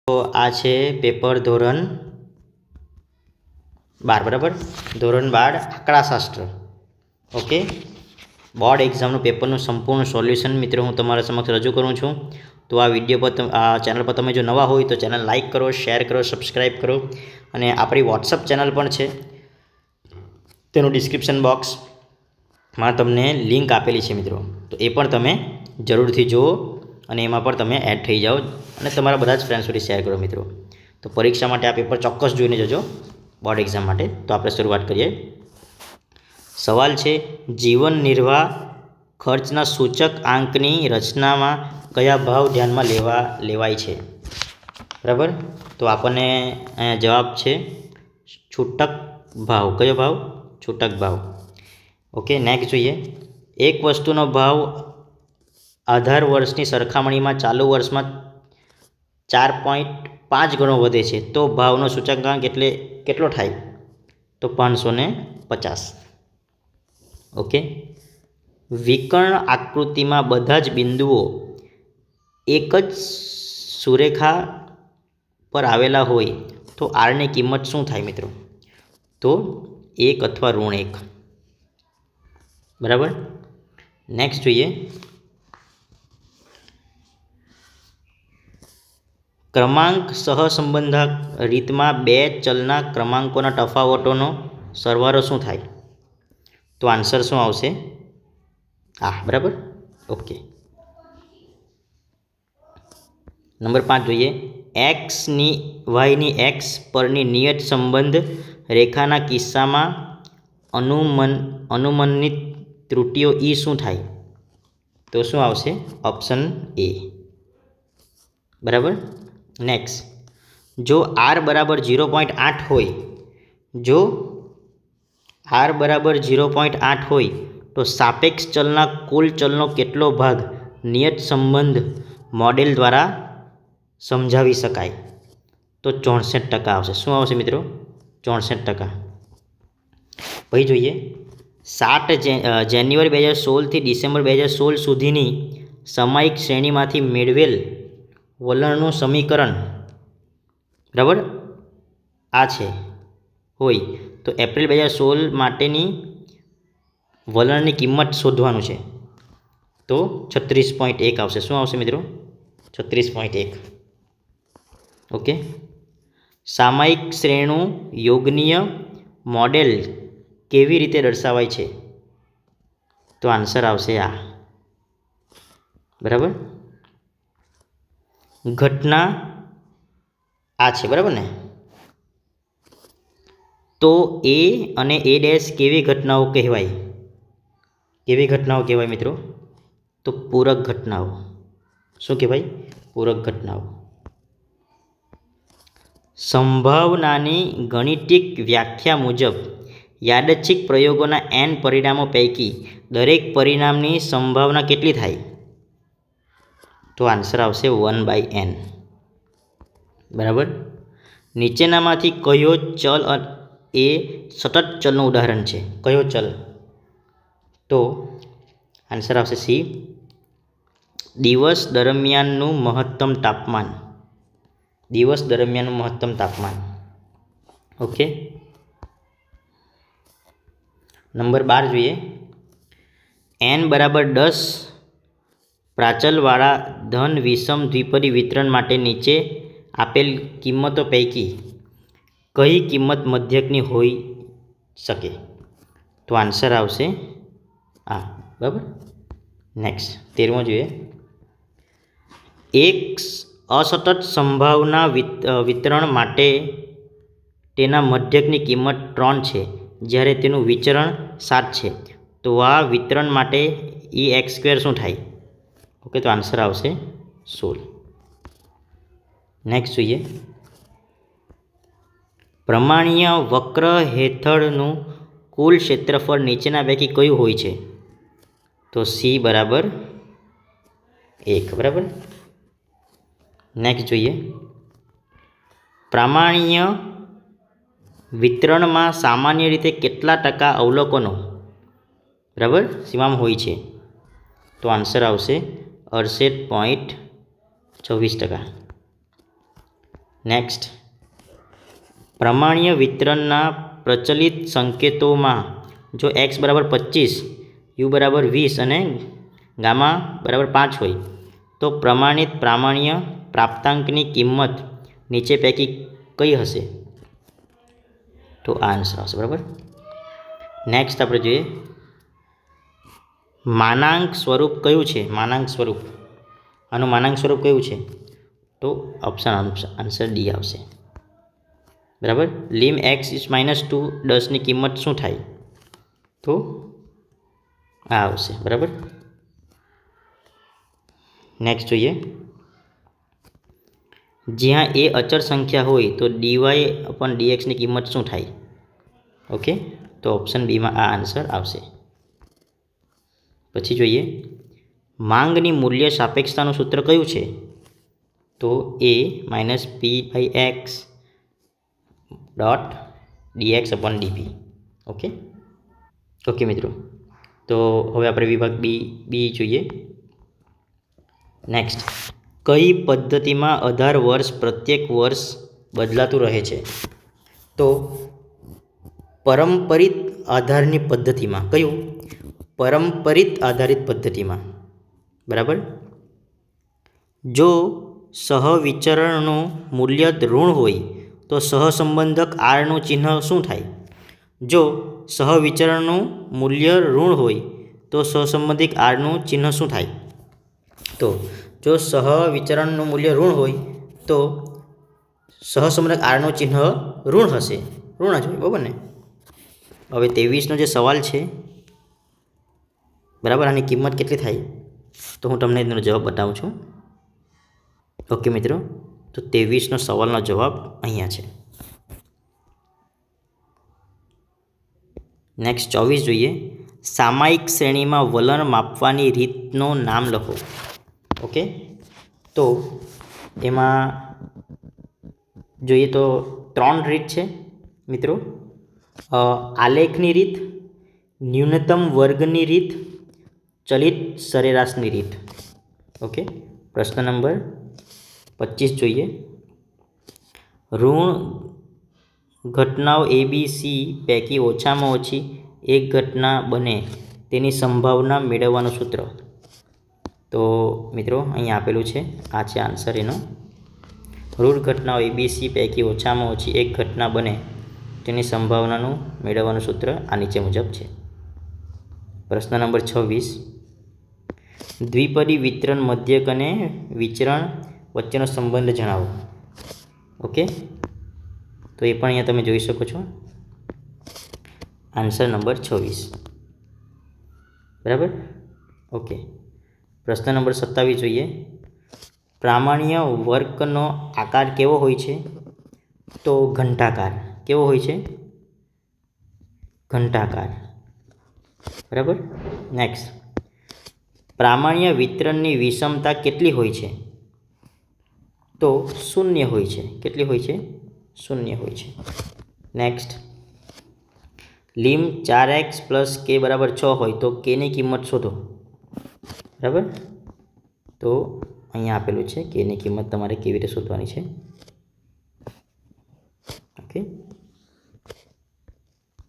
તો આ છે પેપર ધોરણ 12 બરાબર, ધોરણ 12 આંકડાશાસ્ત્ર. ઓકે, બોર્ડ એક્ઝામનું પેપરનું સંપૂર્ણ સોલ્યુશન મિત્રો હું તમારા સમક્ષ રજૂ કરું છું. તો આ વિડીયો પર આ ચેનલ પર તમે જો નવા હોય તો ચેનલ લાઇક કરો, શેર કરો, સબસ્ક્રાઈબ કરો. અને આપણી વોટ્સઅપ ચેનલ પણ છે, તેનું ડિસ્ક્રિપ્શન બોક્સમાં તમને લિંક આપેલી છે મિત્રો, તો એ પણ તમે જરૂરથી જુઓ અને એમાં પણ તમે એડ થઈ જાઓ અને તમારા બધા જ ફ્રેન્ડ સુધી શેર કરો મિત્રો. તો પરીક્ષા માટે આ પેપર ચોક્કસ જોઈને જજો, બોર્ડ એક્ઝામ માટે. તો આપણે શરૂઆત કરીએ. સવાલ છે, જીવન નિર્વાહ ખર્ચના સૂચક આંકની રચનામાં કયા ભાવ ધ્યાનમાં લેવાય છે? બરાબર, તો આપણને અહીંયા જવાબ છે છૂટક ભાવ. કયો ભાવ? છૂટક ભાવ. ઓકે, નેક્સ્ટ જોઈએ. એક વસ્તુનો ભાવ આધાર વર્ષની સરખામણીમાં ચાલુ વર્ષમાં 4.5 ગણો વધે છે તો ભાવનો સૂચકાંક કેટલો થાય? તો 550. ઓકે, વિકર્ણ આકૃતિમાં બધા જ બિંદુઓ એક જ સુરેખા પર આવેલા હોય તો આરની કિંમત શું થાય મિત્રો? તો 1 અથવા -1. બરાબર. નેક્સ્ટ જોઈએ. ક્રમાંક સહસંબંધક રીતમાં બે ચલના ક્રમાંકોના તફાવતોનો સરવાળો શું થાય? તો આન્સર શું આવશે? બરાબર. ઓકે, નંબર 5 જોઈએ. એક્સની વાયની એક્સ પરની નિયત સંબંધ રેખાના કિસ્સામાં અનુમાનિત ત્રુટીઓ ઈ શું થાય? તો શું આવશે? Option A. બરાબર. નેક્સ્ટ, જો r બરાબર 0.8 હોય, જો r બરાબર 0.8 હોય તો સાપેક્ષ ચલના કુલ ચલનો કેટલો ભાગ નિયત સંબંધ મોડેલ દ્વારા સમજાવી શકાય? તો 64% આવશે. શું આવશે મિત્રો? 64%. પછી જોઈએ. 7 જાન્યુઆરી 2016થી ડિસેમ્બર 2016 સુધીની સામયિક શ્રેણીમાંથી મેળવેલ વલણનું સમીકરણ, બરાબર, આ છે હોય તો એપ્રિલ 2016 માટેની વલણની કિંમત શોધવાનું છે. તો 36.1 આવશે. શું આવશે મિત્રો? 36.1. ઓકે, સામયિક શ્રેણુ યોગનીય મોડેલ કેવી રીતે દર્શાવાય છે? તો આન્સર આવશે આ. બરાબર. ઘટના આ છે, બરાબર ને? તો એ અને એ ડેશ કેવી ઘટનાઓ કહેવાય? કેવી ઘટનાઓ કહેવાય મિત્રો? તો પૂરક ઘટનાઓ. શું કહેવાય? પૂરક ઘટનાઓ. સંભાવનાની ગાણિતિક વ્યાખ્યા મુજબ યાદચ્છિક પ્રયોગોના n પરિણામો પૈકી દરેક પરિણામની સંભાવના કેટલી થાય? તો આન્સર આવશે 1/n. બરાબર. નીચેનામાંથી કયો ચલ એ સતત ચલનું ઉદાહરણ છે? કયો ચલ? તો આન્સર આવશે સી, દિવસ દરમિયાનનું મહત્તમ તાપમાન. દિવસ દરમિયાનનું મહત્તમ તાપમાન. ઓકે, નંબર 12 જોઈએ. n બરાબર 10 પ્રાચલવાળા ધન વિષમ દ્વિપદી વિતરણ માટે નીચે આપેલ કિંમતો પૈકી કઈ કિંમત મધ્યકની હોઈ શકે? તો આન્સર આવશે આ. બરાબર. નેક્સ્ટ 13મો જોઈએ. એક અસતત સંભાવના વિતરણ માટે તેના મધ્યકની કિંમત 3 છે જ્યારે તેનું વિચરણ 7 છે તો આ વિતરણ માટે e(x²) શું થાય? ઓકે, તો આન્સર આવશે 16. નેક્સ્ટ જોઈએ. પ્રમાણીય વક્ર હેઠળનું કુલ ક્ષેત્રફળ નીચેના પૈકી કયું હોય છે? તો સી બરાબર 1. બરાબર. નેક્સ્ટ જોઈએ. પ્રામાણ્ય વિતરણમાં સામાન્ય રીતે કેટલા ટકા અવલોકનો, બરાબર, સીમામાં હોય છે? તો આન્સર આવશે 68.26%. નેક્સ્ટ, પ્રમાણ્ય વિતરણના પ્રચલિત સંકેતોમાં જો x બરાબર 25, u બરાબર 20 અને ગામા બરાબર 5 હોય તો પ્રમાણિત પ્રામાણ્ય પ્રાપ્તાંકની કિંમત નીચે પૈકી કઈ હશે? તો આ આન્સર આવશે. બરાબર. નેક્સ્ટ આપણે જોઈએ માનાંક સ્વરૂપ કયું છે? માનાંક સ્વરૂપ, આનું માનાંક સ્વરૂપ કયું છે? તો ઓપ્શન આન્સર ડી આવશે. બરાબર. lim x is -2 10ની કિંમત શું થાય? તો આ આવશે. બરાબર. નેક્સ્ટ જોઈએ, જ્યાં એ અચળ સંખ્યા હોય તો dy/dxની કિંમત શું થાય? ઓકે, તો ઓપ્શન બીમાં આ આન્સર આવશે. પછી જોઈએ માંગની મૂલ્ય સાપેક્ષતાનું સૂત્ર કયું છે? તો a - p/x dx/dp. ઓકે મિત્રો, તો હવે આપણે વિભાગ બી જોઈએ. નેક્સ્ટ, કઈ પદ્ધતિમાં 18 વર્ષ પ્રત્યેક વર્ષ બદલાતું રહે છે? તો પરંપરિત આધારની પદ્ધતિમાં. કયું? પરંપરિત આધારિત પદ્ધતિમાં. બરાબર. જો સહવિચરણનું મૂલ્ય ઋણ હોય તો સહસંબંધક આરનું ચિહ્ન શું થાય? જો સહવિચરણનું મૂલ્ય ઋણ હોય તો સહસંબંધિત આરનું ચિહ્ન શું થાય? તો જો સહવિચરણનું મૂલ્ય ઋણ હોય તો સહસંબંધક આરનું ચિહ્ન ઋણ હશે. ઋણ જ હોય. બરાબર ને? હવે 23નો જે સવાલ છે, બરાબર, આની કિંમત કેટલી થાય? તો હું તમને એનો જવાબ બતાવું છું. ઓકે મિત્રો, તો 23નો સવાલનો જવાબ અહીંયા છે. નેક્સ્ટ 24 જોઈએ, સામાયિક શ્રેણીમાં વલણ માપવાની રીતનું નામ લખો. ઓકે, તો એમાં જોઈએ તો 3 રીત છે મિત્રો. આલેખની રીત, ન્યૂનતમ વર્ગની રીત, ચલિત સરેરાશની રીત. ઓકે, પ્રશ્ન નંબર 25 જોઈએ, ઋણ ઘટનાઓ ABC પૈકી ઓછામાં ઓછી એક ઘટના બને તેની સંભાવના મેળવવાનું સૂત્ર. તો મિત્રો અહીંયા આપેલું છે, આ છે આન્સર એનો. ઋણ ઘટનાઓ ABC પૈકી ઓછામાં ઓછી એક ઘટના બને તેની સંભાવનાનું મેળવવાનું સૂત્ર આ નીચે મુજબ છે. પ્રશ્ન નંબર 26, દ્વિપદી વિતરણ મધ્યક અને વિચરણ વચ્ચેનો સંબંધ જણાવો. ઓકે, તો એ પણ અહીંયા તમે જોઈ શકો છો. Answer number 26. બરાબર. ઓકે, પ્રશ્ન નંબર 27 જોઈએ, પ્રામાણ્ય વર્કનો આકાર કેવો હોય છે? તો ઘંટાકાર. કેવો હોય છે? ઘંટાકાર. બરાબર. નેક્સ્ટ, પ્રામાણ્ય વિતરણની વિષમતા કેટલી હોય છે? તો 0 હોય છે. કેટલી હોય છે? 0 હોય છે. નેક્સ્ટ, lim 4x + k = 6 હોય તો kની કિંમત શોધો. બરાબર. તો અહીંયા આપેલું છે, kની કિંમત તમારે કેવી રીતે શોધવાની છે. ઓકે,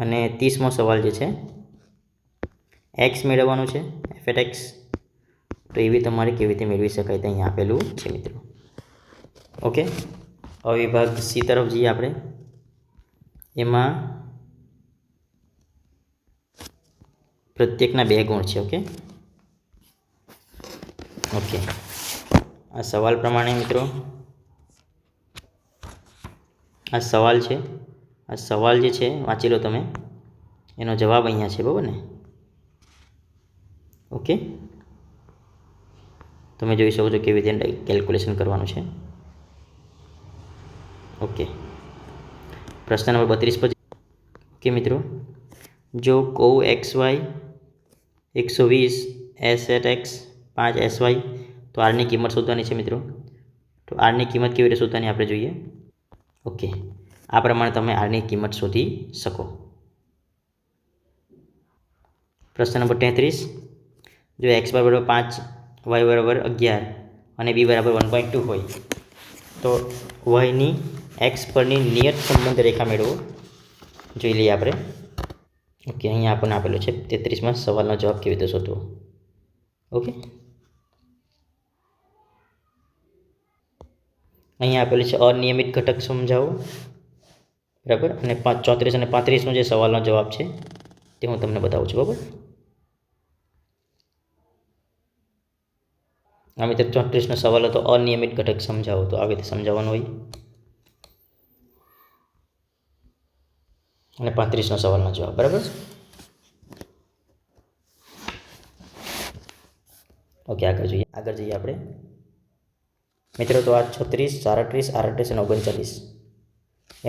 અને 30મો સવાલ જે છે, x મેળવવાનું છે, f(x), તો એવી તમારે કેવી રીતે મેળવી શકાય તે અહીંયા આપેલું છે મિત્રો. ઓકે, હવે વિભાગ સી તરફ જઈએ આપણે. એમાં પ્રત્યેકના 2 ગુણ છે. ઓકે, આ સવાલ પ્રમાણે મિત્રો, આ સવાલ છે, આ સવાલ જે છે વાંચી લો તમે, એનો જવાબ અહીંયા છે. બરાબર ને? ઓકે, તમે જોઈ શકો છો કેવી રીતે કેલ્ક્યુલેશન કરવાનું છે. ઓકે, પ્રશ્ન નંબર 32 પર. ઓકે મિત્રો, જો કૌ xy 120 s(x) 5 sy તો આરની કિંમત શોધવાની છે મિત્રો. તો આરની કિંમત કેવી રીતે શોધવાની આપણે જોઈએ. ઓકે, આ પ્રમાણે તમે આરની કિંમત શોધી શકો. પ્રશ્ન નંબર 33, જો x = 5 y = 11 અને b = 1.2 હોય તો વાયની એક્સ પરની નિયત સંબંધ રેખા મેળવો. જોઈ લઈએ આપણે. ઓકે, અહીંયા આપણને આપેલું છે 33માં સવાલનો જવાબ કેવી રીતે શોધવો. ઓકે, અહીંયા આપેલું છે અનિયમિત ઘટક સમજાવો. બરાબર, અને 34 અને 35નો જે સવાલનો જવાબ છે તે હું તમને બતાવું છું. બરાબર, આ મિત્ર 34નો સવાલ હતો અનિયમિત ઘટક સમજાવો. તો આવી રીતે સમજાવવાનું હોય. અને 35નો સવાલનો જવાબ. બરાબર, ઓકે, આગળ જઈએ આપણે મિત્રો. તો આ 36, 37, 38 અને 39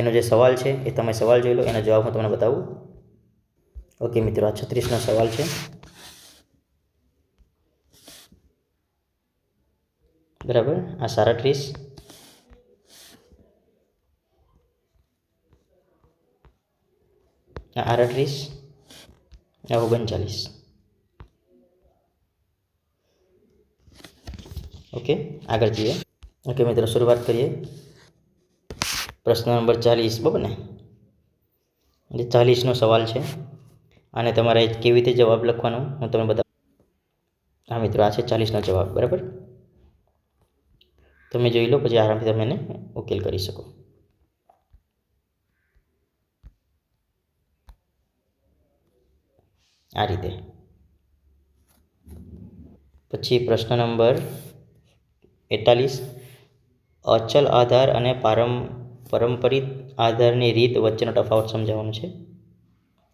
એનો જે સવાલ છે એ તમે સવાલ જોઈ લો, એનો જવાબ હું તમને બતાવું. ઓકે મિત્રો, આ 36નો સવાલ છે. બરાબર, આ 37, આ 38, આ 39. ઓકે, આગળ જઈએ. ઓકે મિત્રો, શરૂઆત કરીએ. પ્રશ્ન નંબર 40. બરાબર ને, જે 40નો સવાલ છે. અને તમારે કેવી રીતે જવાબ લખવાનો હું તમને બતાવું. હા મિત્રો, આ છે 40નો જવાબ. બરાબર, તમે જોઈ લો, પછી આરામથી તમે એને ઉકેલ કરી શકો. આ રીતે. પછી પ્રશ્ન નંબર 41. અચલ આધાર અને પારંપરિક આધારની રીત વચ્ચેનો તફાવત સમજાવવાનો છે.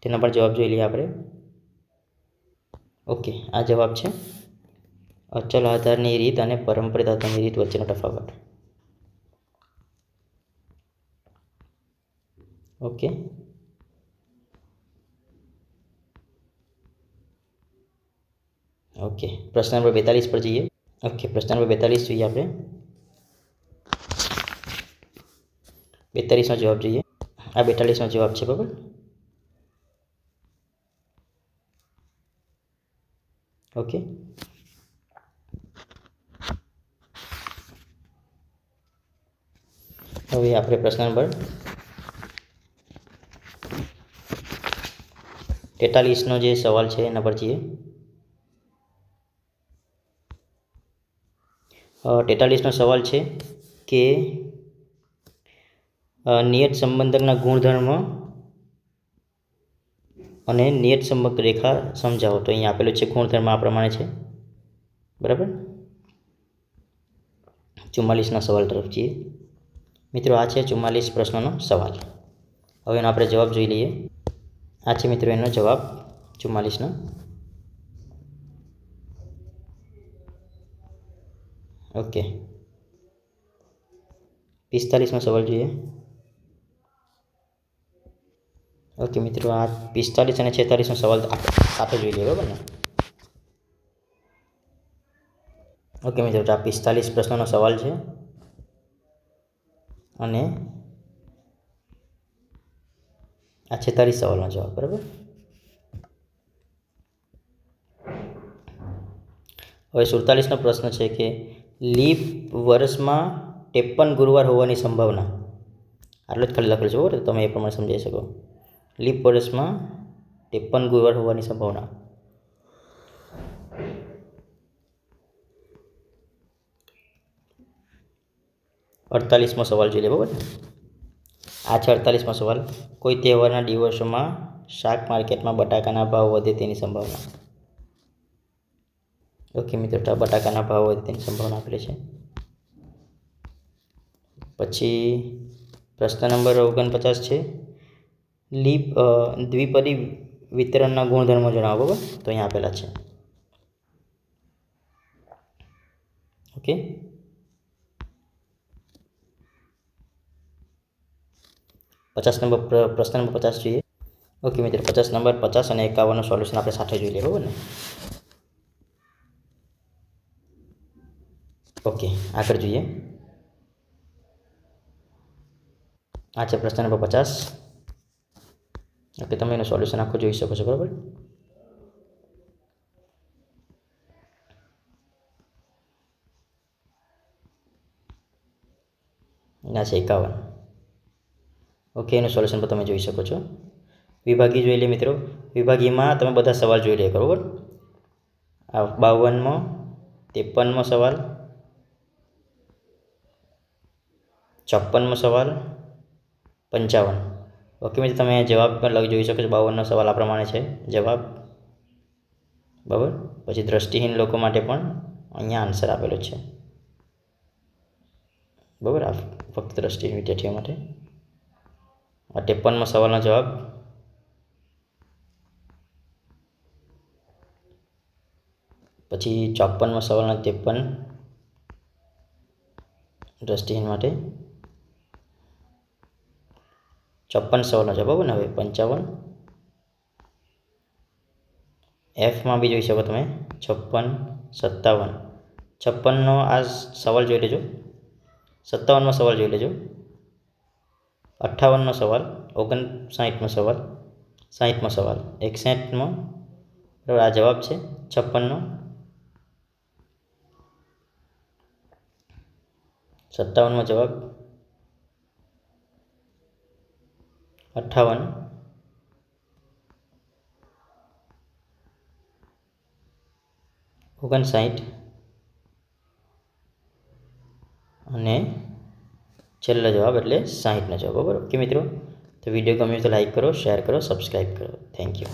તેના પર જવાબ જોઈ લઈએ આપણે. ઓકે, આ જવાબ છે અચલ આધારની રીત અને પારંપરિક આધારની રીત વચ્ચેનો તફાવત. ઓકે, ઓકે, પ્રશ્ન નંબર 42 પર જઈએ. ઓકે, પ્રશ્ન નંબર 42 જોઈએ આપણે. 42નો જવાબ જોઈએ. આ 42નો જવાબ છે. બરાબર, ઓકે. હવે આપણે પ્રશ્ન નંબર 43નો જે સવાલ છે એના પર જઈએ. 43નો સવાલ છે કે નિયત સંબંધકના ગુણધર્મ અને નિયત સંબંધ રેખા સમજાવો. તો અહીંયા આપેલું છે ગુણધર્મ આ પ્રમાણે છે. બરાબર, 44ના સવાલ તરફ જઈએ. મિત્રો, આ છે 44 પ્રશ્નનો સવાલ. હવે એનો આપણે જવાબ જોઈ લઈએ. આ છે મિત્રો એનો જવાબ 44નો. ઓકે, 45નો સવાલ જોઈએ. ઓકે મિત્રો, આ 45 અને 46નો સવાલ સાથે જોઈ લઈએ. બરાબર ને. ઓકે મિત્રો, આ 45 પ્રશ્નનો સવાલ છે. અને આ 46 સવાલનો જવાબ. બરાબર, હવે 47નો પ્રશ્ન છે કે લીપ વર્ષમાં 53 ગુરુવાર હોવાની સંભાવના. આટલું જ ખાલી લખેલું છે. બરાબર, તમે એ પ્રમાણે સમજાવી શકો. લીપ વર્ષમાં 53 ગુરુવાર હોવાની સંભાવના. અડતાલીસમો સવાલ જોઈ લે. બરાબર, આ છે 48મો સવાલ. કોઈ તહેવારના દિવસોમાં શાક માર્કેટમાં બટાકાના ભાવ વધે તેની સંભાવના. ઓકે મિત્રો, તો બટાકાના ભાવ વધે તેની સંભાવના આપેલી છે. પછી પ્રશ્ન નંબર 49 છે દ્વિપદી વિતરણના ગુણધર્મો જણાવો. બરાબર, તો અહીંયા આપેલા છે. ઓકે, પ્રશ્ન નંબર 50 જોઈએ. ઓકે મિત્રો, 50 નંબર 50 અને 51નું સોલ્યુશન આપણે સાથે જોઈ લઈએ. બરાબર ને. ઓકે, આગળ જોઈએ. આ છે પ્રશ્ન નંબર 50. ઓકે, તમે એનું સોલ્યુશન આખું જોઈ શકો છો. બરાબર, એના છે 51. ઓકે, એનું સોલ્યુશન પણ તમે જોઈ શકો છો. વિભાગી જોઈ લે મિત્રો. વિભાગીમાં તમે બધા સવાલ જોઈ લે, બરાબર. આ 52મો, 53મો સવાલ, 54મો સવાલ, 55. ઓકે મિત્રો, તમે જવાબ પણ જોઈ શકો છો. 52નો સવાલ આ પ્રમાણે છે જવાબ, બરાબર. પછી દ્રષ્ટિહીન લોકો માટે પણ અહીંયા આન્સર આપેલો છે, બરાબર. આ ફક્ત દ્રષ્ટિહીન વિદ્યાર્થીઓ માટે. આ 53મો સવાલનો જવાબ. પછી 54મો સવાલનો 53 દ્રષ્ટિહીન માટે. 54 સવાલનો જવાબ, બરાબર ને. હવે 55 એફમાં બી જોઈ શકો તમે. 56, 57. 56નો આ સવાલ જોઈ લેજો. 57મો સવાલ જોઈ લેજો. 58મો સવાલ, 59મો સવાલ, 60મો સવાલ, 61મો, બરાબર. આ જવાબ છે 56નો. 57મો જવાબ. 58, 59 અને છેલ્લો જવાબ એટલે 60નો જવાબ, બરાબર. ઓકે મિત્રો, તો વિડીયો ગમ્યો તો લાઈક કરો, શેર કરો, સબસ્ક્રાઈબ કરો. Thank you.